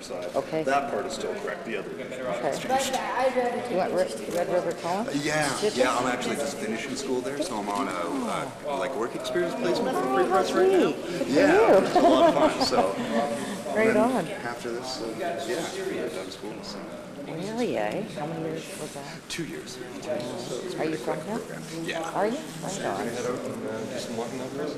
side. Okay. That part is still correct. The other Okay. You want Red River College? Yeah, I'm actually just finishing school there, so I'm on a like work experience placement for Free Press right now. Yeah, it's a lot of fun. So right on. After this, yeah, done school. So. Really, eh? How many years was that? 2 years. Are you from here? Yeah. Are you? Right on.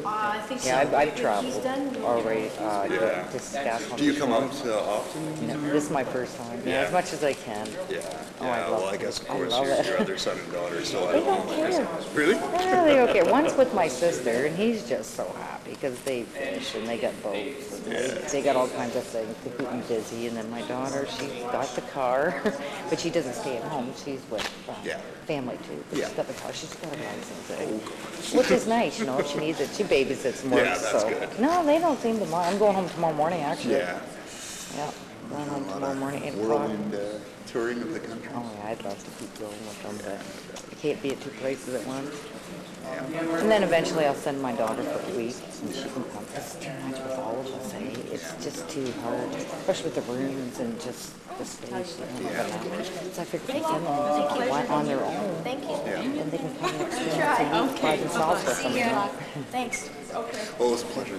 I think so. Yeah, I've traveled already to Saskatchewan. Do you come out often? No, this is my first time. Yeah, as much as I can. Yeah. Oh, I love well, I guess, of course, love it. your other son and daughter, so I They don't don't know. care. Really? Yeah, they don't care. One's with my sister, and he's just so happy because they fish and they got boats. And they got all kinds of things to keep them busy. And then my daughter, she's got the car, but she doesn't stay at home. She's with family too. But she's got the car. She's got a license, which is nice, you know. If she needs it, she babysits more. Yeah, that's good. No, they don't seem to mind. I'm going home tomorrow morning, actually. Yeah. Yeah, going home tomorrow morning, 8 o'clock. Whirlwind touring of the country. Oh yeah, I'd love to keep going with them, but I can't be at 2 places at once. And then eventually I'll send my daughter for a week and she can come. It's too much with all of us, eh? It's just too hard, especially with the rooms and just the space. You know, so I figured take them on their own. Thank you. And they can come and experience a week by themselves or something. Thanks. Well, it's a pleasure.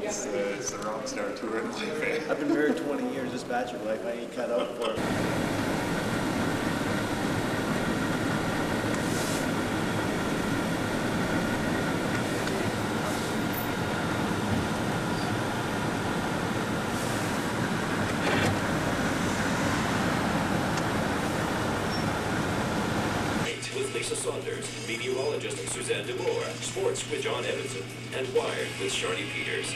It's the rock star tour in life, eh? I've been married 20 years. This bachelor life, I ain't cut out for it. Meteorologist Suzanne DeMoore, Sports with John Evanson, and Wired with Sharnie Peters.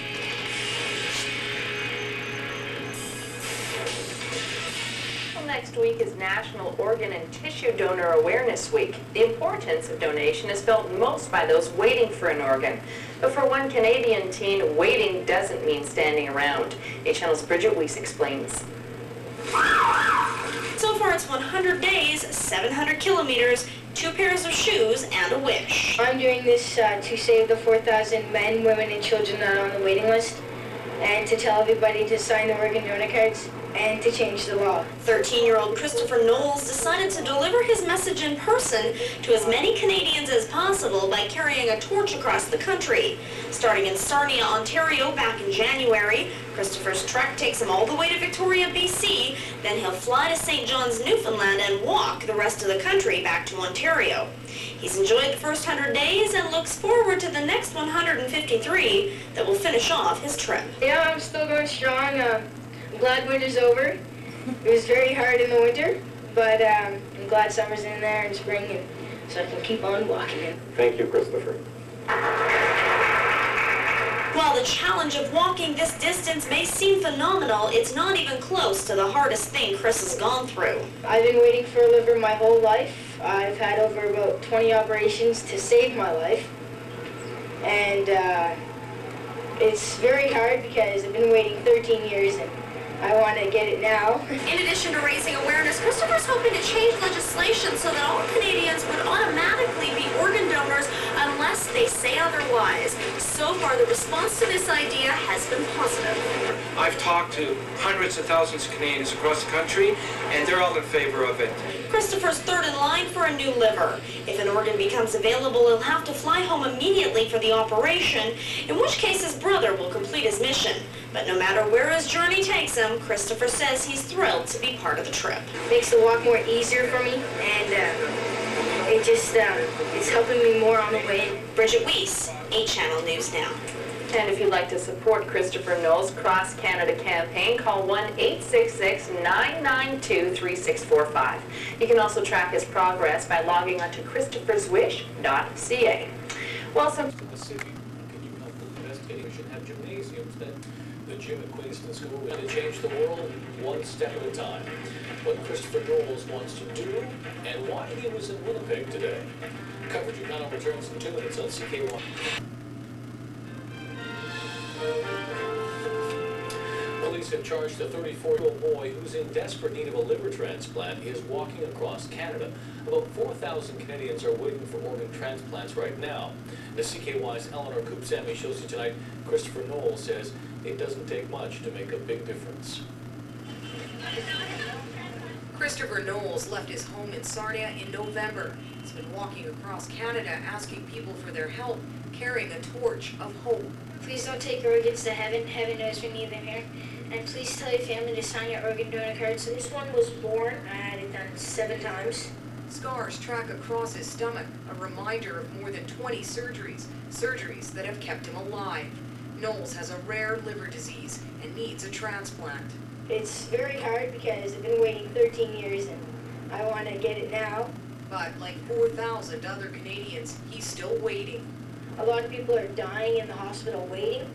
Well, next week is National Organ and Tissue Donor Awareness Week. The importance of donation is felt most by those waiting for an organ. But for one Canadian teen, waiting doesn't mean standing around. A Channel's Bridget Weiss explains. So far it's 100 days, 700 kilometers, 2 pairs of shoes, and a wish. I'm doing this to save the 4,000 men, women, and children that are on the waiting list, and to tell everybody to sign the organ donor cards, and to change the law. 13-year-old Christopher Knowles decided to deliver his message in person to as many Canadians as possible by carrying a torch across the country. Starting in Sarnia, Ontario back in January, Christopher's trek takes him all the way to Victoria, BC, then he'll fly to St. John's, Newfoundland and walk the rest of the country back to Ontario. He's enjoyed the first 100 days and looks forward to the next 153 that will finish off his trip. Yeah, I'm still going strong. I'm glad winter's over. It was very hard in the winter, but I'm glad summer's in there and spring, and so I can keep on walking. Thank you, Christopher. While the challenge of walking this distance may seem phenomenal, it's not even close to the hardest thing Chris has gone through. I've been waiting for a liver my whole life. I've had over about 20 operations to save my life, and it's very hard because I've been waiting 13 years and I want to get it now. In addition to raising awareness, Christopher's hoping to change legislation so that all Canadians would automatically be organ donors unless they say otherwise. So far, the response to this idea has been positive. I've talked to hundreds of thousands of Canadians across the country, and they're all in favor of it. Christopher's third in line for a new liver. If an organ becomes available, he'll have to fly home immediately for the operation, in which case his brother will complete his mission. But no matter where his journey takes him, Christopher says he's thrilled to be part of the trip. Makes the walk more easier for me, and it just it's helping me more on the way. Bridget Weiss, 8 Channel News Now. And if you'd like to support Christopher Knowles' Cross Canada campaign, call 1-866-992-3645. You can also track his progress by logging on to christopherswish.ca. Well, some... The city, can you help with investigating? We should have gymnasiums that the gym at Queenston School will to change the world one step at a time. What Christopher Knowles wants to do and why he was in Winnipeg today. Coverage of Ghana returns in 2 minutes on CK1. Police have charged a 34-year-old boy who's in desperate need of a liver transplant. He is walking across Canada. About 4,000 Canadians are waiting for organ transplants right now. The CKY's Eleanor Kupsami shows you tonight Christopher Knowles says it doesn't take much to make a big difference. Christopher Knowles left his home in Sarnia in November. He's been walking across Canada asking people for their help, carrying a torch of hope. Please don't take organs to heaven. Heaven knows we need them here. And please tell your family to sign your organ donor card. So this one was born. I had it done 7 times. Scars track across his stomach, a reminder of more than 20 surgeries that have kept him alive. Knowles has a rare liver disease and needs a transplant. It's very hard because I've been waiting 13 years and I want to get it now. But like 4,000 other Canadians, he's still waiting. A lot of people are dying in the hospital waiting,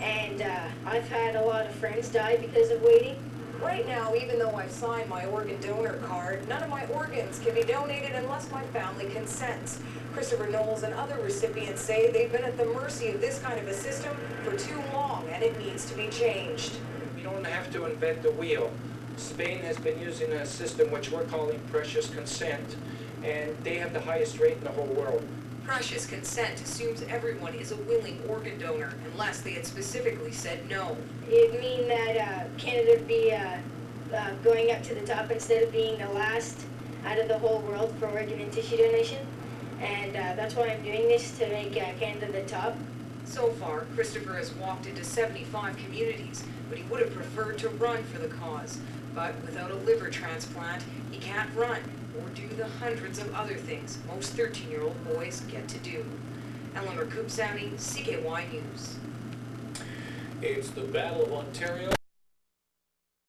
and I've had a lot of friends die because of waiting. Right now, even though I've signed my organ donor card, none of my organs can be donated unless my family consents. Christopher Knowles and other recipients say they've been at the mercy of this kind of a system for too long, and it needs to be changed. You don't have to invent the wheel. Spain has been using a system which we're calling precious consent, and they have the highest rate in the whole world. Precious consent assumes everyone is a willing organ donor, unless they had specifically said no. It'd mean that Canada would be going up to the top instead of being the last out of the whole world for organ and tissue donation. And that's why I'm doing this, to make Canada the top. So far, Christopher has walked into 75 communities, but he would have preferred to run for the cause. But without a liver transplant, he can't run or do the hundreds of other things most 13-year-old boys get to do. Eleanor Kupsami, CKY News. It's the Battle of Ontario.